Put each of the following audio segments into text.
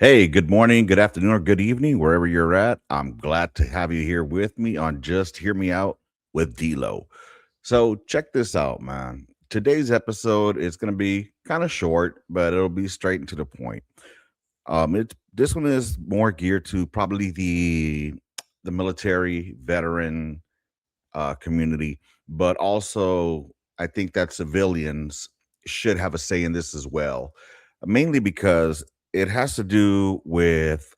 Hey, good morning, good afternoon, or good evening, wherever you're at. I'm glad to have you here with me on Just Hear Me Out with D'Lo. So, check this out, man. Today's episode is going to be kind of short, but it'll be straight and to the point. This one is more geared to probably the military veteran community, but also I think that civilians should have a say in this as well, mainly because it has to do with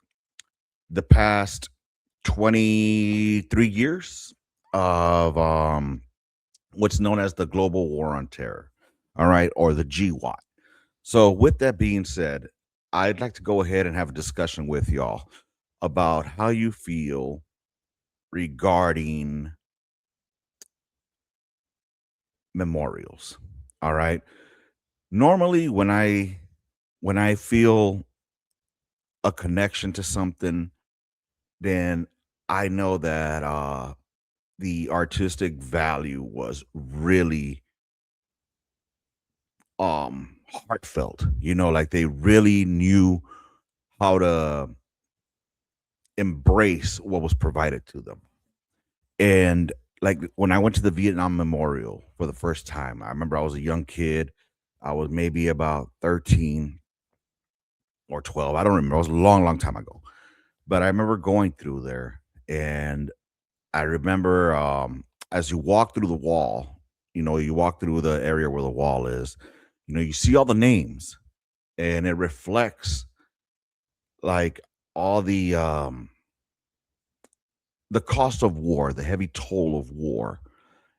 the past 23 years of what's known as the global war on terror, all right, or the GWAT. So, with that being said, I'd like to go ahead and have a discussion with y'all about how you feel regarding memorials. All right. Normally, when I feel a connection to something, then I know that the artistic value was really heartfelt. Like they really knew how to embrace what was provided to them. And like when I went to the Vietnam Memorial for the first time, I remember I was a young kid. I was maybe about 13 or 12. I don't remember. It was a long, long time ago. But I remember going through there, and I remember as you walk through the wall, you walk through the area where the wall is, you see all the names, and it reflects like all the cost of war, the heavy toll of war,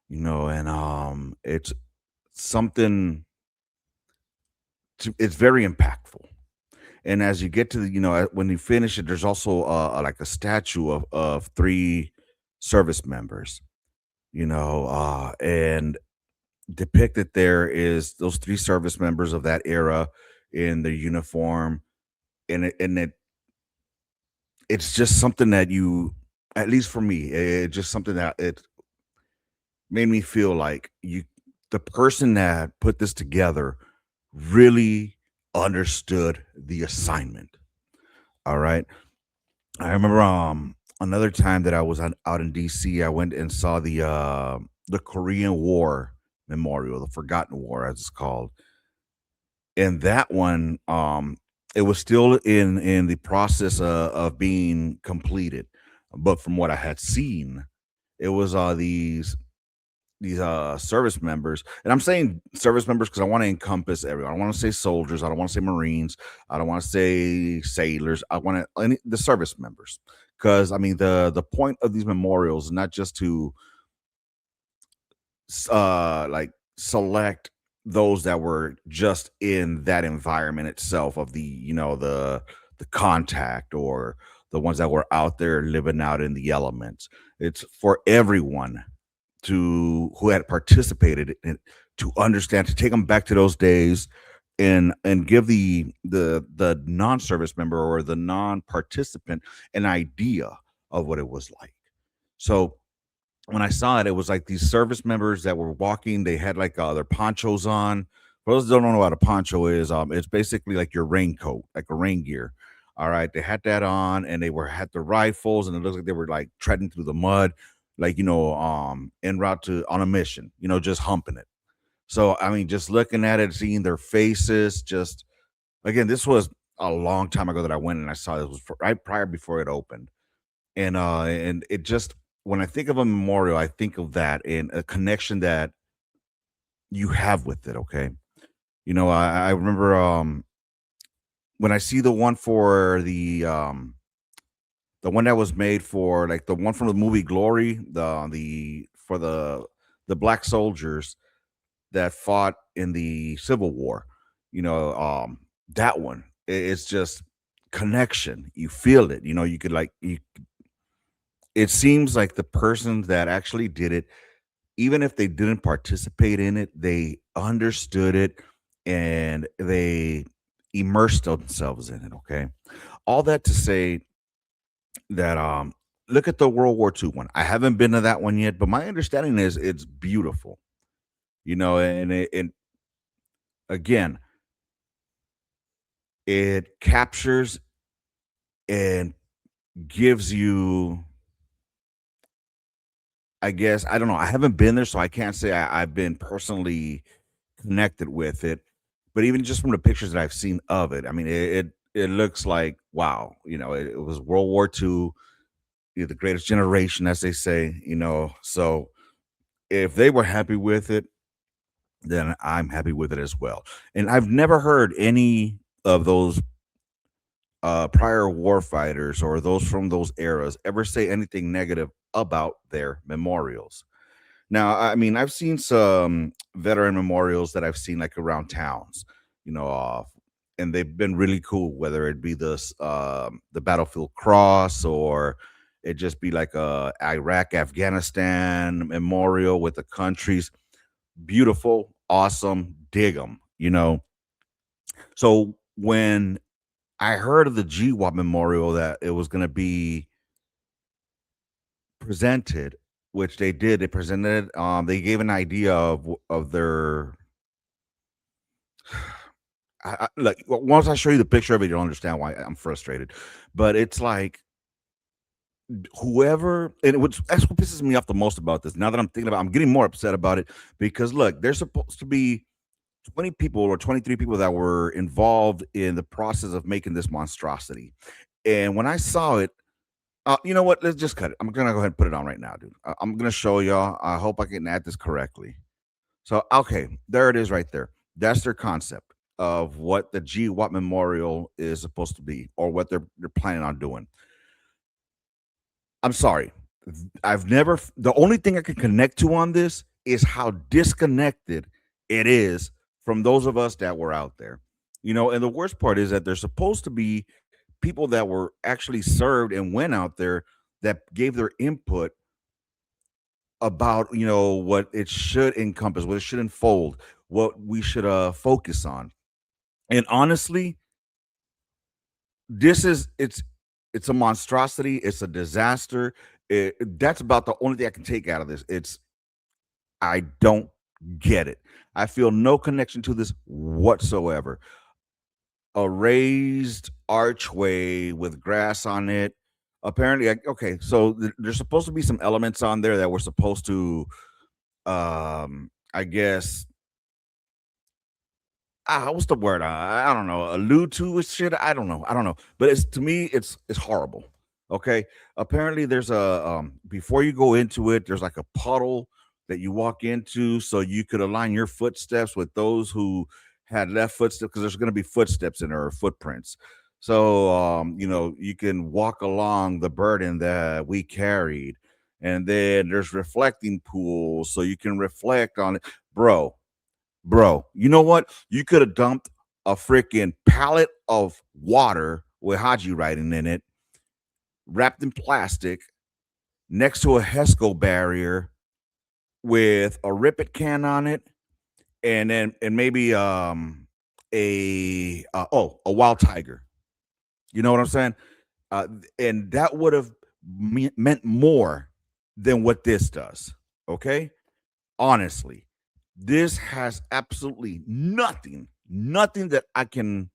and it's something it's very impactful. And as you get to when you finish it, there's also like a statue of three service members, and depicted there is those three service members of that era in their uniform, and it's just something that at least for me, it's just something that it made me feel like the person that put this together really understood the assignment. All right. I remember another time that I was out in DC, I went and saw the Korean War Memorial, the Forgotten War as it's called. And that one it was still in the process of being completed. But from what I had seen, it was these service members, and I'm saying service members because I want to encompass everyone. I don't want to say soldiers, I don't want to say marines, I don't want to say sailors, I want to the service members, because I mean the point of these memorials is not just to like select those that were just in that environment itself of the contact, or the ones that were out there living out in the elements. It's for everyone to who had participated in, to understand, to take them back to those days, and give the non-service member or the non-participant an idea of what it was like. So when I saw it, it was like these service members that were walking. They had like their ponchos on. For those that don't know what a poncho is, it's basically like your raincoat, like a rain gear. All right, they had that on, and they were had the rifles, and it looks like they were like treading through the mud, like en route to on a mission, just humping it. So I mean, just looking at it, seeing their faces, just again, this was a long time ago that I went and I saw this was right prior before it opened, and it just when I think of a memorial, I think of that and a connection that you have with it. Okay, I remember when I see the one for the one that was made for like the one from the movie Glory, the for the black soldiers that fought in the Civil War, that one. It's just connection. You feel it. You could like you. It seems like the person that actually did it, even if they didn't participate in it, they understood it and they immersed themselves in it. Okay. All that to say that look at the World War II one. I haven't been to that one yet, but my understanding is it's beautiful, and again, it captures and gives you, I guess, I don't know. I haven't been there, so I can't say I've been personally connected with it. But even just from the pictures that I've seen of it, I mean, it looks like wow. It was World War II, the greatest generation, as they say. So if they were happy with it, then I'm happy with it as well. And I've never heard any of those prior war fighters or those from those eras ever say anything negative about their memorials. Now, I mean, I've seen some veteran memorials that I've seen like around towns, you know, uh, and they've been really cool. Whether it be the battlefield cross, or it just be like a Iraq, Afghanistan memorial with the countries. Beautiful, awesome, dig them. So when I heard of the GWAT memorial that it was going to be presented, which they did. They presented. They gave an idea of their. Look, once I show you the picture of it, you'll understand why I'm frustrated. But it's like whoever, and that's what pisses me off the most about this. Now that I'm thinking about, I'm getting more upset about it because look, there's supposed to be 20 people or 23 people that were involved in the process of making this monstrosity. And when I saw it, you know what? Let's just cut it. I'm gonna go ahead and put it on right now, dude. I'm gonna show y'all. I hope I can add this correctly. So, okay, there it is right there. That's their concept of what the G Watt Memorial is supposed to be, or what they're planning on doing. I'm sorry. I've never. The only thing I can connect to on this is how disconnected it is from those of us that were out there. And the worst part is that there's supposed to be people that were actually served and went out there that gave their input about what it should encompass, what it should unfold, what we should focus on. And honestly, it's a monstrosity, it's a disaster. That's about the only thing I can take out of this. I don't get it. I feel no connection to this whatsoever. A raised archway with grass on it. Apparently, okay, so there's supposed to be some elements on there that were supposed to, I guess, what's the word? I don't know. Allude to shit. I don't know. But it's to me, it's horrible. Okay. Apparently, there's a before you go into it, there's like a puddle that you walk into, so you could align your footsteps with those who had left footsteps, because there's going to be footsteps in there, or footprints. So you can walk along the burden that we carried, and then there's reflecting pools, so you can reflect on it, bro. Bro, you know what? You could have dumped a freaking pallet of water with Haji writing in it, wrapped in plastic, next to a HESCO barrier with a Rip It can on it, and maybe a wild tiger. You know what I'm saying? And that would have meant more than what this does. Okay, honestly, this has absolutely nothing that I can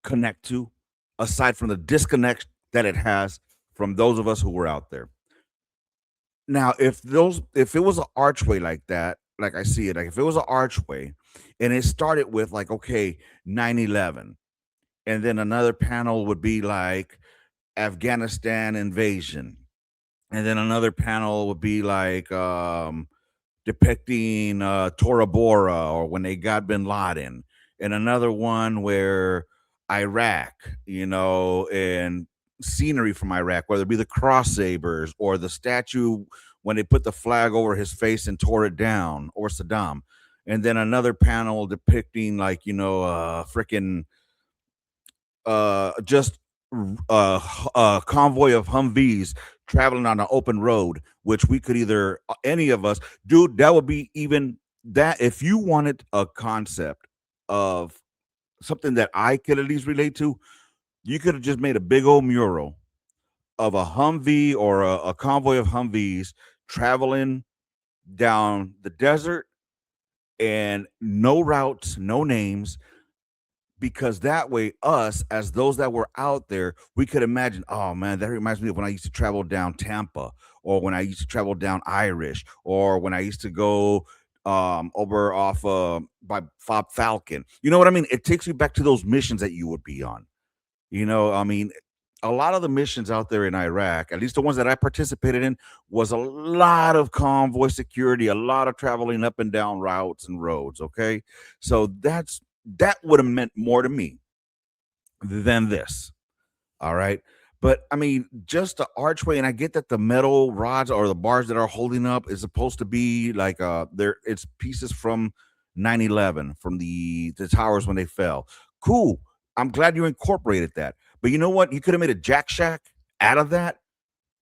connect to, aside from the disconnect that it has from those of us who were out there. Now, if it was an archway like that, like I see it, like if it was an archway and it started with like, okay, 9/11, and then another panel would be like Afghanistan invasion, and then another panel would be like depicting Tora Bora, or when they got Bin Laden, and another one where Iraq, and scenery from Iraq, whether it be the cross sabers or the statue when they put the flag over his face and tore it down, or Saddam. And then another panel depicting like, freaking just a convoy of Humvees traveling on an open road, which we could either any of us, dude. That would be even that if you wanted a concept of something that I could at least relate to, you could have just made a big old mural of a Humvee, or a convoy of Humvees traveling down the desert, and no routes, no names, because that way, us as those that were out there, we could imagine, oh man, that reminds me of when I used to travel down Tampa, or when I used to travel down Irish, or when I used to go over off by Fob Falcon. You know what I mean? It takes you back to those missions that you would be on. I mean, a lot of the missions out there in Iraq, at least the ones that I participated in, was a lot of convoy security, a lot of traveling up and down routes and roads. Okay. So that would have meant more to me than this. All right. But I mean, just the archway, and I get that the metal rods or the bars that are holding up is supposed to be like there it's pieces from 9/11 from the towers when they fell. Cool. I'm glad you incorporated that. But you know what? You could have made a jack shack out of that,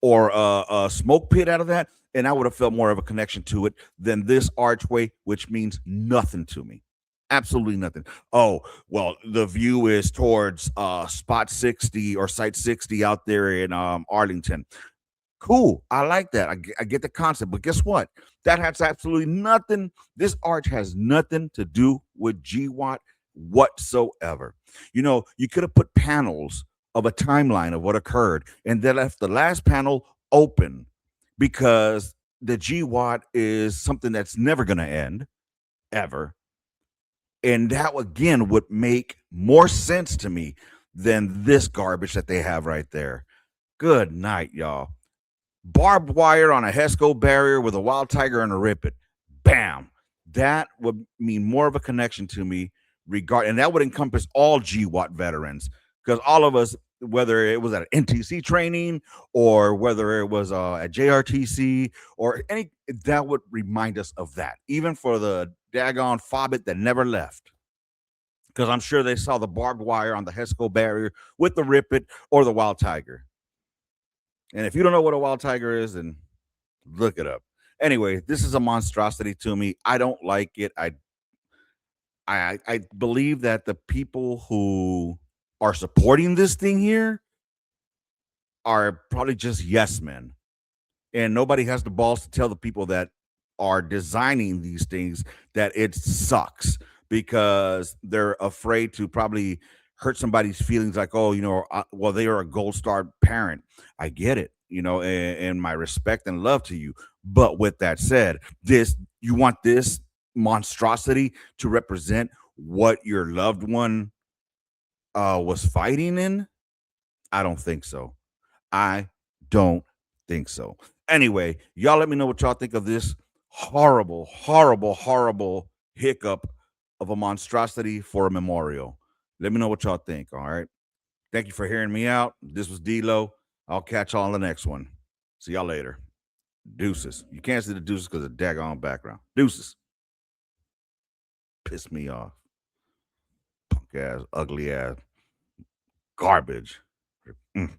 or a smoke pit out of that, and I would have felt more of a connection to it than this archway, which means nothing to me. Absolutely nothing. Oh, well, the view is towards spot 60 or site 60 out there in Arlington. Cool. I like that. I get the concept. But guess what? That has absolutely nothing. This arch has nothing to do with GWAT whatsoever. You could have put panels of a timeline of what occurred and then left the last panel open, because the GWAT is something that's never going to end ever. And that again would make more sense to me than this garbage that they have right there. Good night, y'all. Barbed wire on a HESCO barrier with a wild tiger and a ripet. Bam. That would mean more of a connection to me, and that would encompass all GWAT veterans, because all of us, whether it was at an NTC training or whether it was at JRTC or any, that would remind us of that. Even for the daggone fobbit that never left, because I'm sure they saw the barbed wire on the HESCO barrier with the ripet or the wild tiger. And if you don't know what a wild tiger is, then look it up. Anyway, this is a monstrosity to me. I don't like it. I believe that the people who are supporting this thing here are probably just yes men, and nobody has the balls to tell the people that are designing these things that it sucks, because they're afraid to probably hurt somebody's feelings, like, oh, well, they are a gold star parent. I get it, and my respect and love to you. But with that said, you want this monstrosity to represent what your loved one was fighting in? I don't think so. I don't think so. Anyway, y'all let me know what y'all think of this horrible, horrible, horrible hiccup of a monstrosity for a memorial. Let me know what y'all think. All right. Thank you for hearing me out. This was D-Lo. I'll catch y'all on the next one. See y'all later. Deuces. You can't see the deuces because of daggone background. Deuces. Piss me off. Punk ass, ugly ass, garbage. Mm.